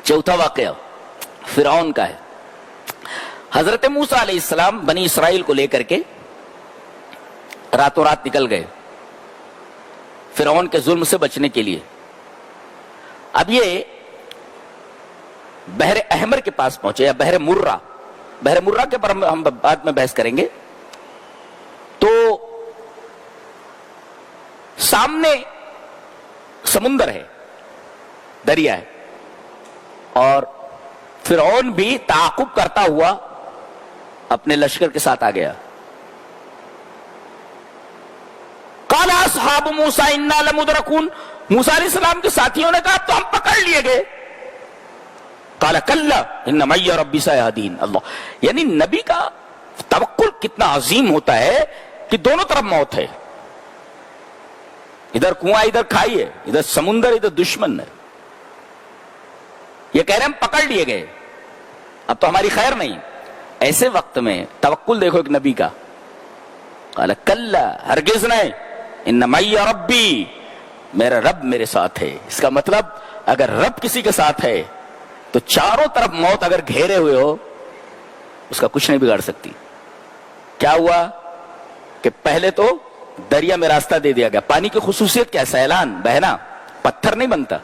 चौथा वाकया फिरौन का है। हजरत मूसा अलैहिस्सलाम बनी इसराइल को लेकर के रातों रात निकल गए फिरौन के जुल्म से बचने के लिए। अब ये बहरे अहमर के पास पहुंचे, या बहरे मुर्रा के पर हम बाद में बहस करेंगे। तो सामने समुंदर है, दरिया है, और फिरौन भी ताकुब करता हुआ अपने लश्कर के साथ आ गया। काला अस्हाबु मूसा इन्ना लमुदरकून, मूसा अलैहिस्सलाम के साथियों ने कहा तो हम पकड़ लिए गए। काला कल्ला इन्ना मय्या रब्बी सयहदीन। अल्लाह, यानी नबी का तवक्कुल कितना अजीम होता है कि दोनों तरफ मौत है, इधर कुआं इधर खाई है, इधर समुंदर इधर दुश्मन है। ये कह रहे हम पकड़ लिए गए, अब तो हमारी खैर नहीं। ऐसे वक्त में तवक्कुल देखो एक नबी का। काला कल्ला, हरगिज नहीं, इन्ना मय्या रब्बी, मेरा रब मेरे साथ है। इसका मतलब अगर रब किसी के साथ है तो चारों तरफ मौत अगर घेरे हुए हो उसका कुछ नहीं बिगाड़ सकती। क्या हुआ कि पहले तो दरिया में रास्ता दे दिया गया। पानी की खुसूसियत क्या है? सैलान, बहना, पत्थर नहीं बनता,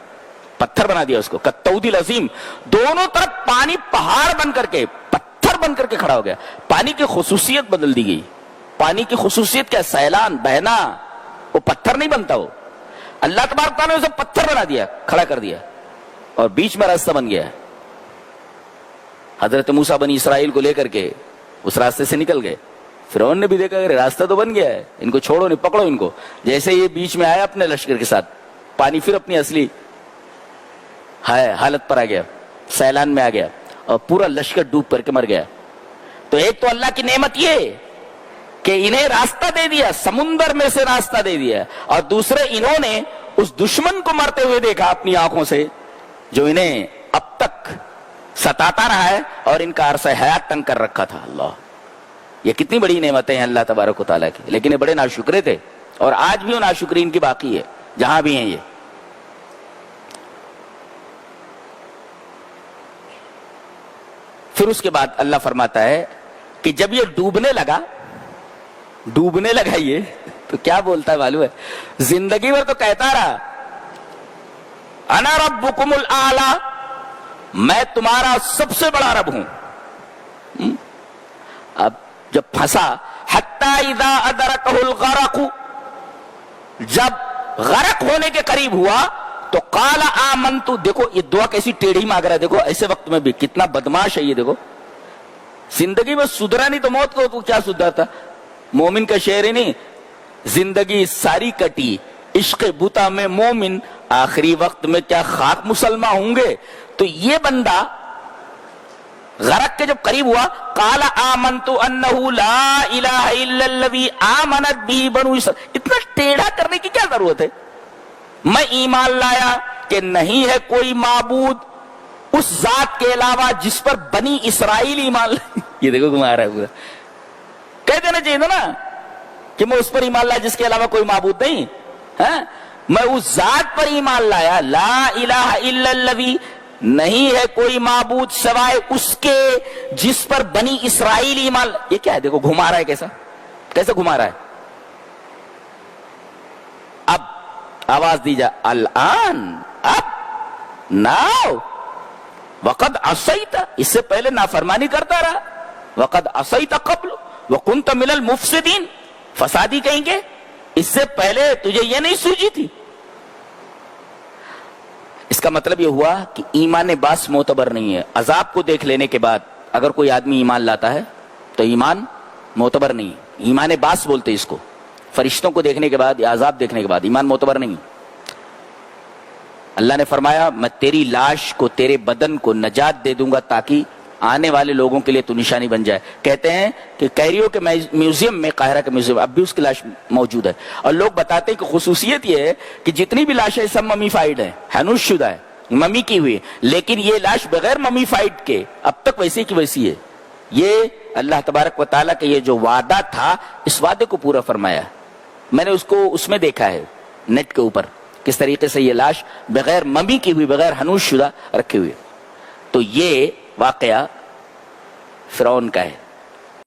पत्थर बना दिया उसको, कत्तौदिल अजीम। दोनों तरफ पानी पहाड़ बन करके, पत्थर बन करके खड़ा हो गया। पानी की खुसूसियत बदल दी गई। पानी की खुसूसियत क्या? सैलान, बहना, वो पत्थर नहीं बनता। वो अल्लाह तबारक तआला ने उसे पत्थर बना दिया, खड़ा कर दिया, और बीच में रास्ता बन गया। हजरत मूसा बनी इसराइल को लेकर के उस रास्ते से निकल गए। फिरौन ने भी देखा अरे रास्ता तो बन गया है, इनको छोड़ो नहीं, पकड़ो इनको। जैसे ये बीच में आया अपने लश्कर के साथ, पानी फिर अपनी असली हालत पर आ गया, सैलान में आ गया, और पूरा लश्कर डूब करके मर गया। तो एक तो अल्लाह की नेमत ये कि इन्हें रास्ता दे दिया, समुंदर में से रास्ता दे दिया, और दूसरे इन्होंने उस दुश्मन को मरते हुए देखा अपनी आंखों से जो इन्हें अब तक सताता रहा है और इनका अरसा हयात तंग कर रखा था। अल्लाह, ये कितनी बड़ी नेमतें हैं अल्लाह तबारक व तआला की। लेकिन ये बड़े नाशुक्रे थे, और आज भी वो नाशुक्री इनकी बाकी है जहां भी हैं ये। फिर उसके बाद अल्लाह फरमाता है कि जब ये डूबने लगा ये, तो क्या बोलता है मालूम है? जिंदगी भर तो कहता रहा अना रब्बुकुमुल आला, मैं तुम्हारा सबसे बड़ा रब हूं। अब जब फंसा, हत्ता इदा अदरकहुल गरकु, जब गरक होने के करीब हुआ तो काला आमंतु। देखो ये दुआ कैसी टेढ़ी मांग रहा है, देखो ऐसे वक्त में भी कितना बदमाश है ये। देखो जिंदगी में सुधरा नहीं तो मौत को तो क्या सुधरता? मोमिन का शेर ही नहीं, जिंदगी सारी कटी इश्क बुता में मोमिन, आखिरी वक्त में क्या खाक मुसलमान होंगे। तो ये बंदा गरक के जब करीब हुआ, काला आमंतु अन्नहु ला इलाहा इल्लल्लज़ी आमनत बिही बनु इसराईल। इतना टेढ़ा करने की क्या जरूरत है? मैं ईमान लाया कि नहीं है कोई माबूद उस जात के अलावा जिस पर बनी इसराइल ईमान लाए। ये देखो घुमा रहा है पूरा। कह देना चाहिए था ना कि मैं उस पर ईमान लाया जिसके अलावा कोई माबूद नहीं है। मैं उस जात पर ईमान लाया, ला इलाहा इल्लल्लज़ी, नहीं है कोई माबूद सिवाय उसके जिस पर बनी इसराइल ईमान। ये क्या है? देखो घुमा रहा है, कैसे घुमा रहा है। अब आवाज दी जा, अल-आन, अब, नाउ, वक़द असैता, इससे पहले नाफरमानी करता रहा, वक़द असैता क़ब्ल व कुन्त मिनल मुफ़सिदीन, फसादी कहेंगे, इससे पहले तुझे ये नहीं सूझी थी। इसका मतलब ये हुआ कि ईमान बास मोतबर नहीं है। अजाब को देख लेने के बाद अगर कोई आदमी ईमान लाता है तो ईमान मोतबर नहीं है। ईमान बास बोलते इसको, फरिश्तों को देखने के बाद या अजाब देखने के बाद ईमान मोतबर नहीं। अल्लाह ने फरमाया मैं तेरी लाश को, तेरे बदन को नजात दे दूंगा ताकि आने वाले लोगों के लिए तू निशानी बन जाए। कहते हैं कि कैरियो के म्यूजियम में, काहिरा के म्यूजियम, अब भी उसकी लाश मौजूद है, और लोग बताते हैं कि खुसूसियत यह है कि जितनी भी लाशें सब ममीफाइड है, हनुशुदा है, ममी की हुई, लेकिन ये लाश बगैर ममीफाइड के अब तक वैसे की वैसी है। ये अल्लाह तबारक व तआला का ये जो वादा था, इस वादे को पूरा फरमाया। मैंने उसको उसमें देखा है नेट के ऊपर, किस तरीके से ये लाश बगैर ममी की हुई, बगैर हनूश शुदा रखी हुई। تو یہ واقعہ فرعون کا ہے.